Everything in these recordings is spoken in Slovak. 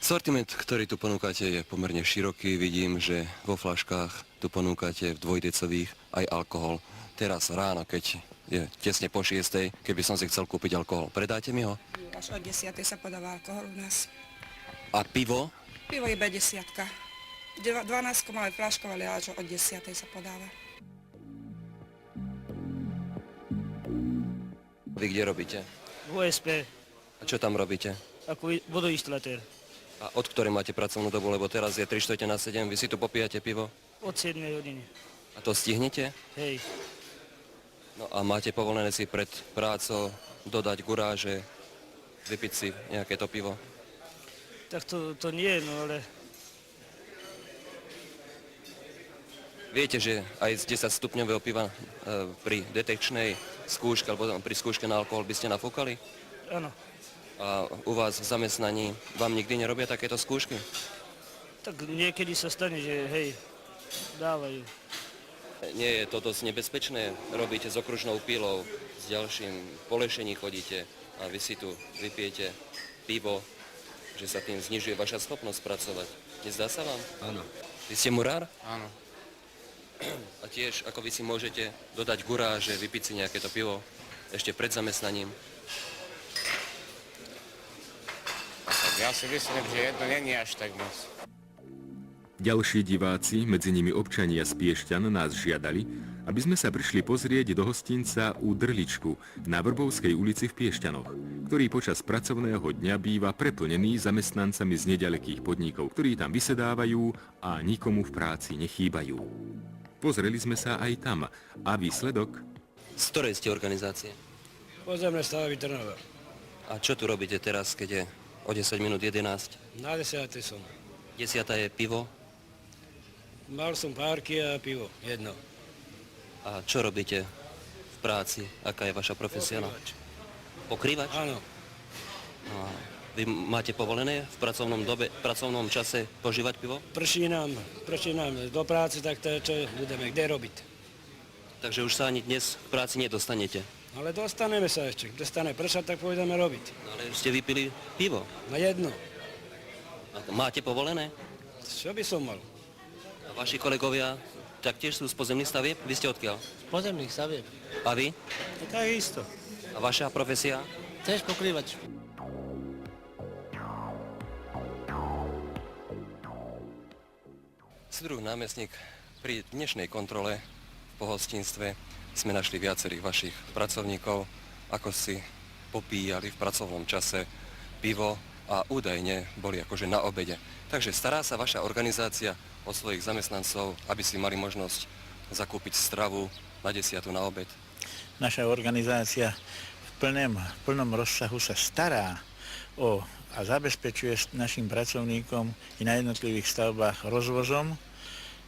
Sortiment, ktorý tu ponúkate, je pomerne široký. Vidím, že vo fľaškách tu ponúkate v dvojdecových aj alkohol. Teraz ráno, keď je tesne po 6:00, keby som si chcel kúpiť alkohol, predáte mi ho? Až od 10:00 sa podáva alkohol u nás. A pivo? Pivo je B10. 12 máme fľaškov, ale až od 10:00 sa podáva. Vy kde robíte? V OSP, A čo tam robíte? ako vodoinštalatér. A od ktorej máte pracovnú dobu, lebo teraz je 6:45, vy si tu popíjate pivo? Od 7 hodiny. A to stihnete? Hej, No a máte povolené si pred prácou dodať guráže, vypiť si nejaké to pivo? tak to nie, no ale Viete, že aj z 10 stupňového piva pri detekčnej skúške alebo pri skúške na alkohol by ste nafúkali? áno. A u vás v zamestnaní vám nikdy nerobia takéto skúšky? Tak niekedy sa stane, že hej, dávajú. Nie je to dosť nebezpečné? Robíte s okružnou pilou, s ďalším polešení chodíte a vy si tu vypijete pivo, že sa tým znižuje vaša schopnosť pracovať. Nezdá sa vám? Áno. Vy ste murár? Áno. A tiež, ako vy si môžete dodať guráže, vypiť si nejaké to pivo ešte pred zamestnaním? Tak ja si myslím, že jedno není až tak moc. Ďalší diváci, medzi nimi občania z Piešťan, nás žiadali, aby sme sa prišli pozrieť do hostinca u Drličku na Vrbovskej ulici v Piešťanoch, ktorý počas pracovného dňa býva preplnený zamestnancami z neďalekých podnikov, ktorí tam vysedávajú a nikomu v práci nechýbajú. Pozreli sme sa aj tam a výsledok? Z ktorej ste organizácie? Pozemné stavby Trnava. A čo tu robíte teraz, keď je o 10 minút 11? Na 10. som. 10. je pivo? Mal som párky a pivo, jedno. A čo robíte v práci? Aká je vaša profesia? Pokrývač. Pokrývač? Áno, No a vy máte povolené v pracovnom čase požívať pivo? prší nám do práce, tak to čo budeme, kde robiť? Takže už sa ani dnes v práci nedostanete. Ale dostaneme sa ešte, kde stane pršať, tak pôjdeme robiť. No ale už ste vypili pivo. Na jedno. A máte povolené? Čo by som mal? A vaši kolegovia taktiež sú z pozemných stavieb? Vy ste odkiaľ? Pozemných stavieb. A vy? Takisto. A vaša profesia? Tiež pokrývač. Súdruh námestník, pri dnešnej kontrole v pohostinstve sme našli viacerých vašich pracovníkov, ako si popíjali v pracovnom čase pivo a údajne boli akože na obede. Takže stará sa vaša organizácia o svojich zamestnancov, aby si mali možnosť zakúpiť stravu na 10. na obed? Naša organizácia v plnom rozsahu sa stará a zabezpečuje našim pracovníkom i na jednotlivých stavbách rozvozom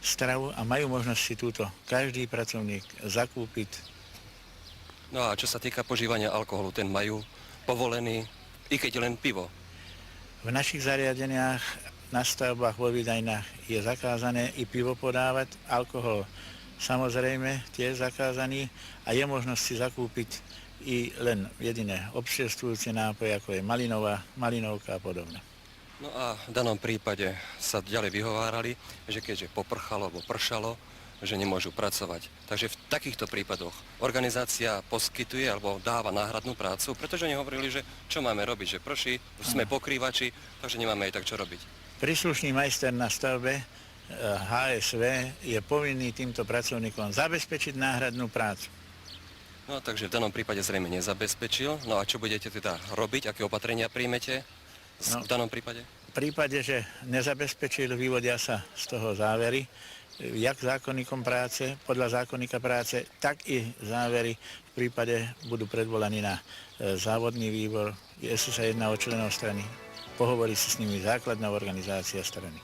stravu a majú možnosť si túto každý pracovník zakúpiť. No a čo sa týka požívania alkoholu, ten majú povolený, i keď len pivo? V našich zariadeniach na stavbách vo výdajnách je zakázané i pivo podávať, alkohol samozrejme tiež zakázaný a je možnosť si zakúpiť i len jediné občerstvujúce nápoje, ako je malinovka a podobne. No a v danom prípade sa ďalej vyhovárali, že keďže poprchalo alebo pršalo, že nemôžu pracovať. Takže v takýchto prípadoch organizácia poskytuje alebo dáva náhradnú prácu, pretože oni hovorili, že čo máme robiť, že prší, už sme pokrývači, takže nemáme aj tak čo robiť. Príslušný majster na stavbe HSV je povinný týmto pracovníkom zabezpečiť náhradnú prácu. No takže v danom prípade zrejme nezabezpečil. No a čo budete teda robiť, aké opatrenia príjmete v danom prípade? V prípade, že nezabezpečil, vyvodia sa z toho závery, jak zákonníkom práce, podľa zákonníka práce, tak i závery v prípade budú predvolaní na závodný výbor, jestli sa jedná o členov strany. Pohovorí si s nimi základná organizácia strany.